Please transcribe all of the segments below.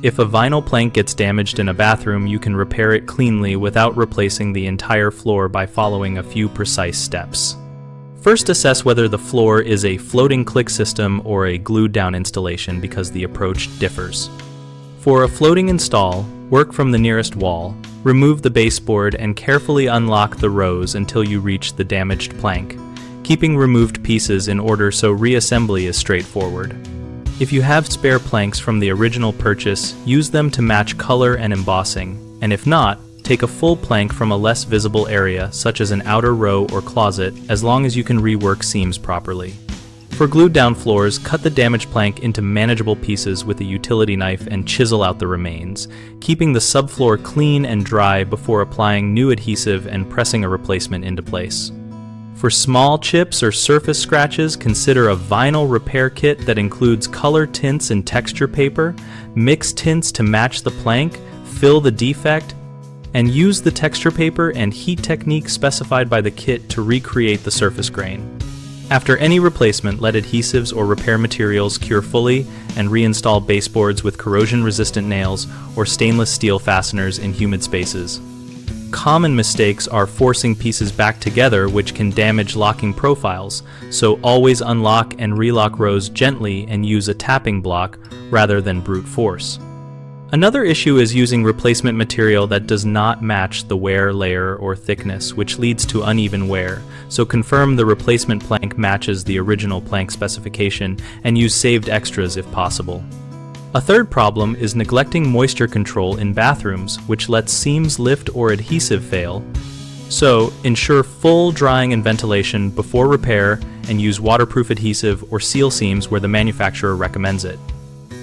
If a vinyl plank gets damaged in a bathroom, you can repair it cleanly without replacing the entire floor by following a few precise steps. First, assess whether the floor is a floating click system or a glued-down installation because the approach differs. For a floating install, work from the nearest wall, remove the baseboard and carefully unlock the rows until you reach the damaged plank, keeping removed pieces in order so reassembly is straightforward. If you have spare planks from the original purchase, use them to match color and embossing, and if not, take a full plank from a less visible area, such as an outer row or closet, as long as you can rework seams properly. For glued-down floors, cut the damaged plank into manageable pieces with a utility knife and chisel out the remains, keeping the subfloor clean and dry before applying new adhesive and pressing a replacement into place. For small chips or surface scratches, consider a vinyl repair kit that includes color tints and texture paper. Mix tints to match the plank, fill the defect, and use the texture paper and heat technique specified by the kit to recreate the surface grain. After any replacement, let adhesives or repair materials cure fully and reinstall baseboards with corrosion-resistant nails or stainless steel fasteners in humid spaces. Common mistakes are forcing pieces back together, which can damage locking profiles, so always unlock and relock rows gently and use a tapping block rather than brute force. Another issue is using replacement material that does not match the wear layer or thickness, which leads to uneven wear, so confirm the replacement plank matches the original plank specification and use saved extras if possible. A third problem is neglecting moisture control in bathrooms, which lets seams lift or adhesive fail, so ensure full drying and ventilation before repair and use waterproof adhesive or seal seams where the manufacturer recommends it.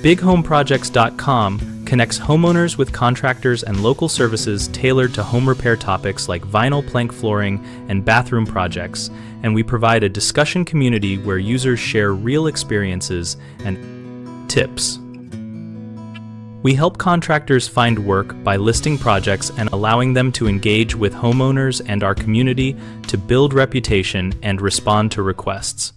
BigHomeProjects.com connects homeowners with contractors and local services tailored to home repair topics like vinyl plank flooring and bathroom projects, and we provide a discussion community where users share real experiences and tips. We help contractors find work by listing projects and allowing them to engage with homeowners and our community to build reputation and respond to requests.